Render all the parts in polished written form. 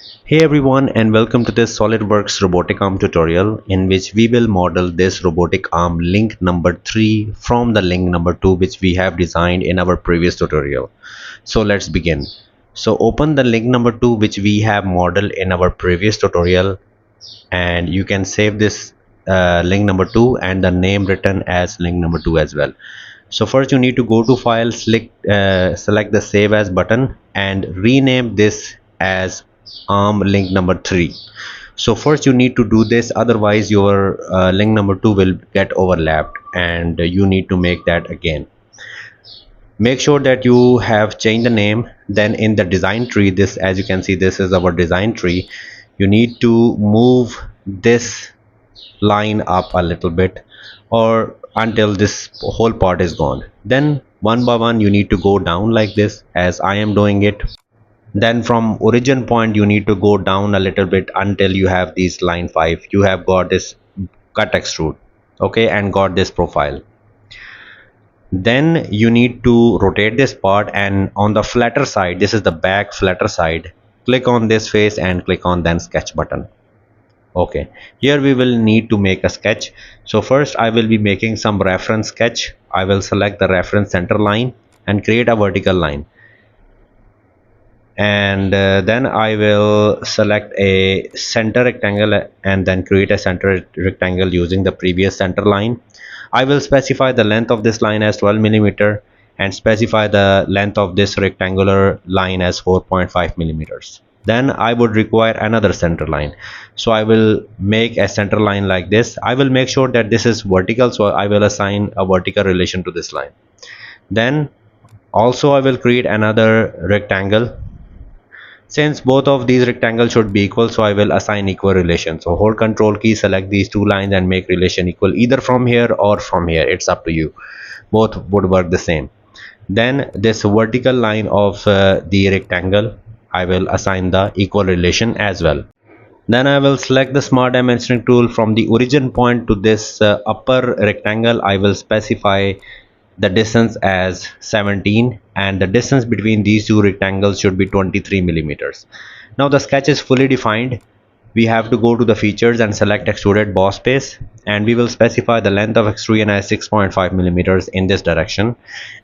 Hey everyone, and welcome to this SolidWorks robotic arm tutorial in which we will model this robotic arm link number 3 from the link number 2 which we have designed in our previous tutorial. So let's begin. So open the link number 2 which we have modeled in our previous tutorial, and you can save this link number 2 and the name written as link number 2 as well. So first you need to go to file, select the save as button and rename this as arm link number 3. So first you need to do this, otherwise your link number 2 will get overlapped and you need to make that again. Make sure that you have changed the name. Then in the design tree, this, as you can see, this is our design tree. You need to move this line up a little bit or until this whole part is gone. Then one by one you need to go down like this, as I am doing it. Then from origin point you need to go down a little bit until you have this line 5. You have got this cut extrude, okay, and got this profile. Then you need to rotate this part, and on the flatter side, this is the back flatter side, click on this face and click on then sketch button. Okay, here we will need to make a sketch. So first I will be making some reference sketch. I will select the reference center line and create a vertical line, and then I will select a center rectangle and then create a center rectangle using the previous center line. I will specify the length of this line as 12 millimeter and specify the length of this rectangular line as 4.5 millimeters. Then I would require another center line, so I will make a center line like this. I will make sure that this is vertical, so I will assign a vertical relation to this line. Then also I will create another rectangle. Since both of these rectangles should be equal, so I will assign equal relation. So hold control key, select these two lines and make relation equal either from here or from here. It's up to you. Both would work the same. Then this vertical line of the rectangle, I will assign the equal relation as well. Then I will select the smart dimensioning tool. From the origin point to this upper rectangle, I will specify the distance as 17 and the distance between these two rectangles should be 23 millimeters. Now the sketch is fully defined. We have to go to the features and select extruded boss space, and we will specify the length of extrusion as 6.5 millimeters in this direction,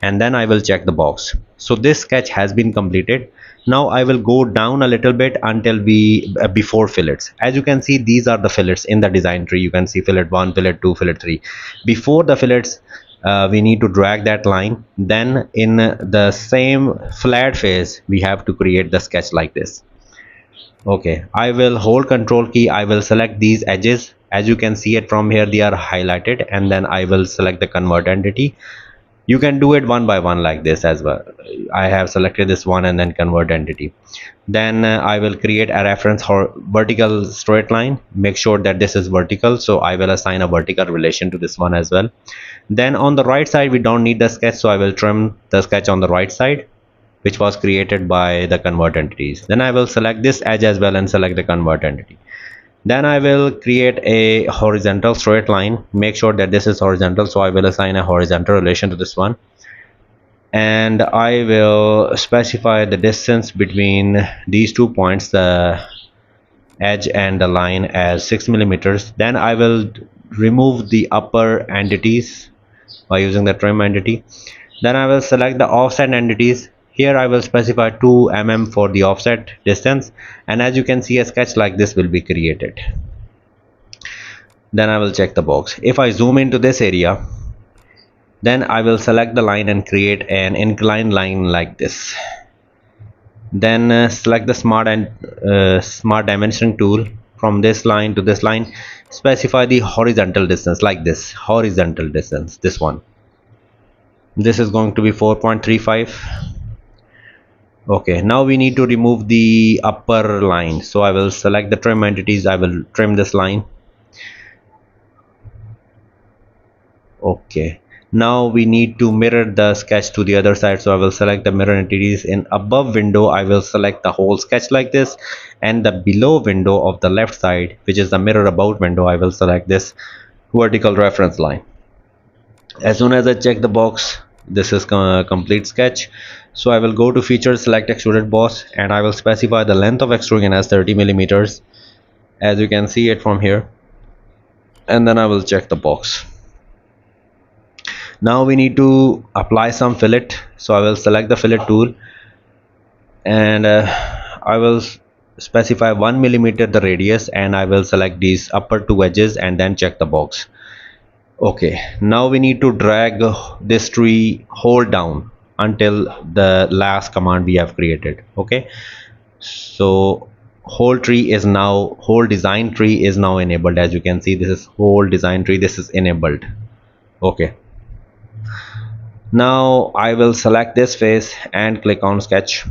and then I will check the box. So this sketch has been completed. Now I will go down a little bit until we before fillets. As you can see, these are the fillets in the design tree. You can see fillet 1, fillet 2, fillet 3. Before the fillets, we need to drag that line. Then in the same flat face we have to create the sketch like this. Okay, I will hold control key. I will select these edges. As you can see it from here, they are highlighted, and then I will select the convert entity. You can do it one by one like this as well. I have selected this one and then convert entity. Then I will create a reference vertical straight line. Make sure that this is vertical, so I will assign a vertical relation to this one as well. Then on the right side we don't need the sketch, so I will trim the sketch on the right side, which was created by the convert entities. Then I will select this edge as well and select the convert entity. Then I will create a horizontal straight line. Make sure that this is horizontal, so I will assign a horizontal relation to this one, and I will specify the distance between these 2 points, the edge and the line, as 6 millimeters. Then I will remove the upper entities by using the trim entity. Then I will select the offset entities. Here I will specify 2 mm for the offset distance, and as you can see, a sketch like this will be created. Then I will check the box. If I zoom into this area, then I will select the line and create an inclined line like this. Then select the smart dimensioning tool. From this line to this line, specify the horizontal distance like this. Horizontal distance, this one. This is going to be 4.35. Okay, now we need to remove the upper line, so I will select the trim entities. I will trim this line. Okay, now we need to mirror the sketch to the other side, so I will select the mirror entities. In above window I will select the whole sketch like this, and the below window of the left side, which is the mirror about window, I will select this vertical reference line. As soon as I check the box, this is complete sketch. So I will go to feature, select extruded boss, and I will specify the length of extrusion as 30 millimeters, as you can see it from here, and then I will check the box. Now we need to apply some fillet, so I will select the fillet tool, and I will specify 1 millimeter the radius, and I will select these upper two edges and then check the box. Okay, now we need to drag this tree hold down until the last command we have created. Okay, so whole design tree is now enabled. As you can see, this is whole design tree, this is enabled. Okay, now I will select this face and click on sketch,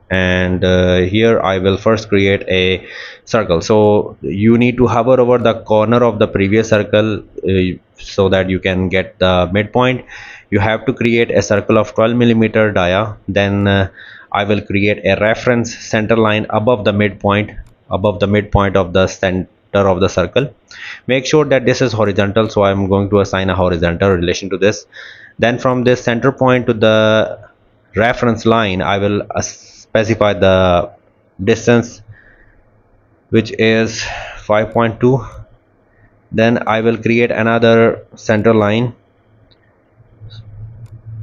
and here I will first create a circle. So you need to hover over the corner of the previous circle so that you can get the midpoint. You have to create a circle of 12 millimeter dia, then I will create a reference center line above the midpoint of the center of the circle. Make sure that this is horizontal, so I'm going to assign a horizontal relation to this. Then from this center point to the reference line, I will specify the distance, which is 5.2. then I will create another center line.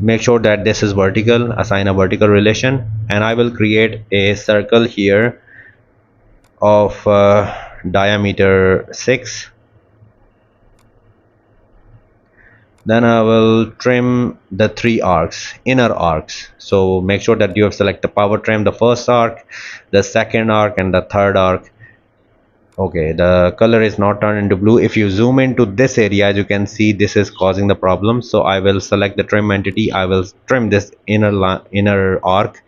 Make sure that this is vertical, assign a vertical relation, and I will create a circle here of diameter 6. Then I will trim the three inner arcs. So make sure that you have select the power trim, the first arc, the second arc, and the third arc. Okay, the color is not turned into blue. If you zoom into this area, as you can see, this is causing the problem. So I will select the trim entity, I will trim this inner arc,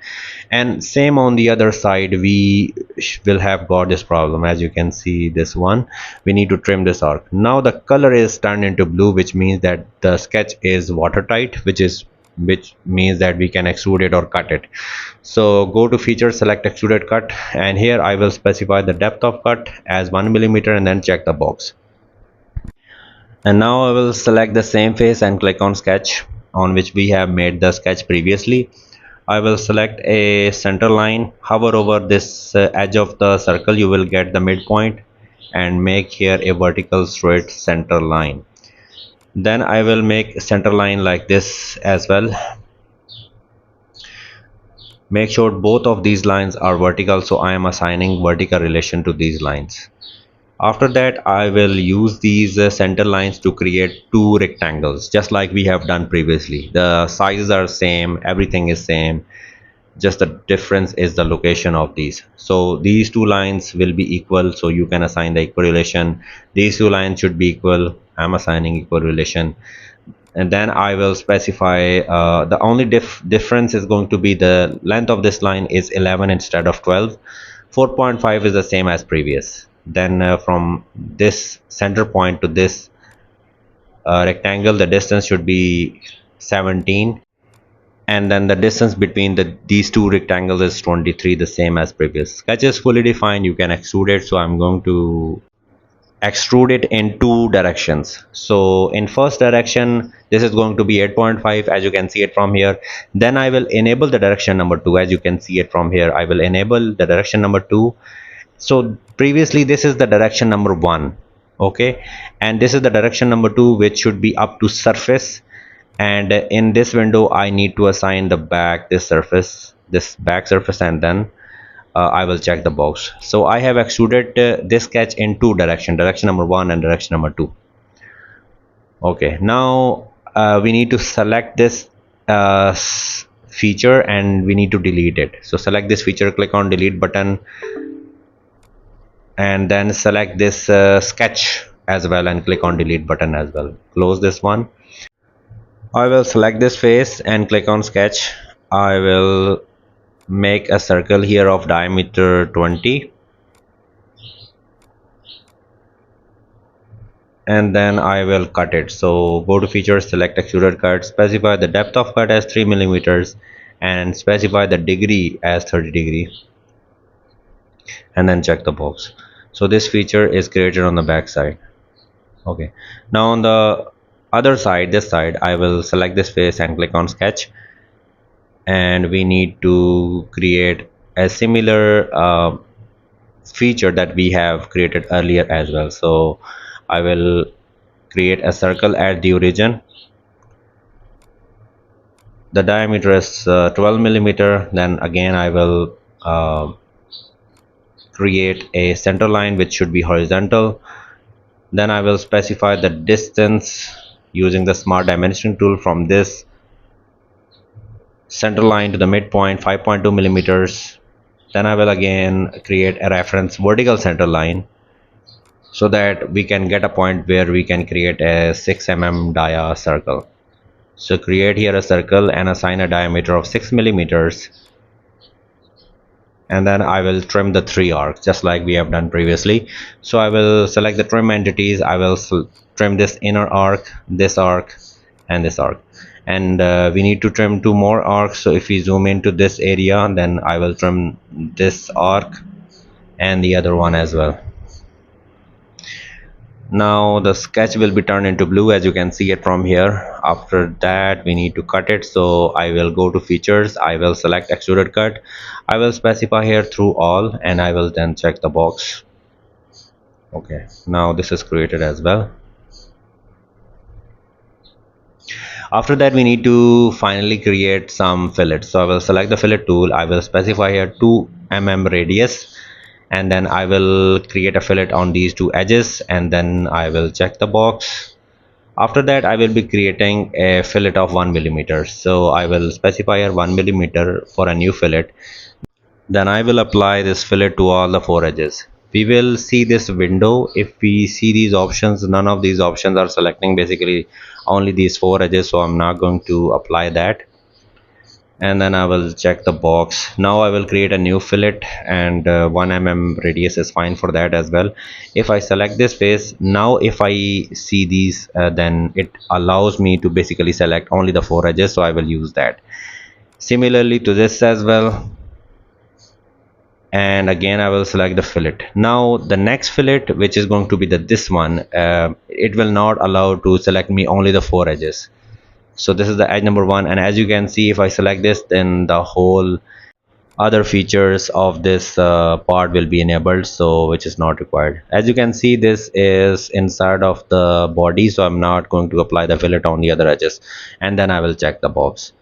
and same on the other side, we will have got this problem. As you can see, this one, we need to trim this arc. Now the color is turned into blue, which means that the sketch is watertight, which means that we can extrude it or cut it. So go to feature, select extruded cut, and here I will specify the depth of cut as 1 millimeter and then check the box. And now I will select the same face and click on sketch, on which we have made the sketch previously. I will select a center line, hover over this edge of the circle, you will get the midpoint, and make here a vertical straight center line. Then I will make a center line like this as well. Make sure both of these lines are vertical, so I am assigning vertical relation to these lines. After that, I will use these center lines to create two rectangles, just like we have done previously. The sizes are same, everything is same, just the difference is the location of these. So these two lines will be equal, so you can assign the equal relation. These two lines should be equal, I'm assigning equal relation. And then I will specify the only difference is going to be the length of this line is 11 instead of 12. 4.5 is the same as previous. Then from this center point to this rectangle, the distance should be 17, and then the distance between these two rectangles is 23, the same as previous. Sketch is fully defined, you can extrude it, so I'm going to extrude it in two directions. So in first direction, this is going to be 8.5, as you can see it from here. Then I will enable the direction number 2, as you can see it from here. I will enable the direction number 2. So previously this is the direction number 1, okay, and this is the direction number 2, which should be up to surface. And in this window I need to assign the back, this back surface, and then I will check the box. So I have extruded this sketch in two direction number 1 and direction number 2. Okay, now we need to select this feature and we need to delete it. So select this feature, click on delete button, and then select this sketch as well and click on delete button as well. Close this one. I will select this face and click on sketch. I will make a circle here of diameter 20, and then I will cut it. So go to feature, select extruded cut, specify the depth of cut as 3 millimeters, and specify the degree as 30 degree, and then check the box. So this feature is created on the back side. Okay, now on the other side, this side, I will select this face and click on sketch, and we need to create a similar feature that we have created earlier as well. So I will create a circle at the origin. The diameter is 12 millimeter. Then again I will create a center line which should be horizontal. Then I will specify the distance using the smart dimensioning tool from this center line to the midpoint, 5.2 millimeters. Then I will again create a reference vertical center line so that we can get a point where we can create a 6 mm dia circle. So create here a circle and assign a diameter of 6 millimeters, and then I will trim the 3 arcs just like we have done previously. So I will select the trim entities. I will trim this inner arc, this arc, and this arc, and we need to trim 2 more arcs. So if we zoom into this area, then I will trim this arc and the other one as well. Now the sketch will be turned into blue, as you can see it from here. After that we need to cut it, so I will go to features, I will select extruded cut, I will specify here through all, and I will then check the box. Okay, now this is created as well. After that we need to finally create some fillets. So I will select the fillet tool, I will specify here 2 mm radius, and then I will create a fillet on these 2 edges, and then I will check the box. After that I will be creating a fillet of 1 millimeter. So I will specify here 1 millimeter for a new fillet. Then I will apply this fillet to all the 4 edges. We will see this window. If we see these options, none of these options are selecting, basically only these 4 edges, so I'm not going to apply that. And then I will check the box. Now I will create a new fillet, and 1 mm radius is fine for that as well. If I select this face, now if I see these, then it allows me to basically select only the 4 edges, so I will use that. Similarly to this as well, and again I will select the fillet. Now the next fillet, which is going to be this one, it will not allow to select me only the 4 edges. So this is the edge number 1, and as you can see, if I select this, then the whole other features of this part will be enabled, so which is not required. As you can see, this is inside of the body, so I'm not going to apply the fillet on the other edges, and then I will check the box.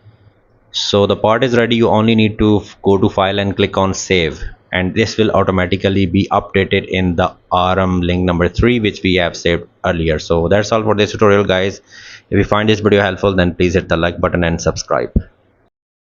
So the part is ready. You only need to go to file and click on save, and this will automatically be updated in the arm link number 3 which we have saved earlier. So that's all for this tutorial, guys. If you find this video helpful, then please hit the like button and subscribe.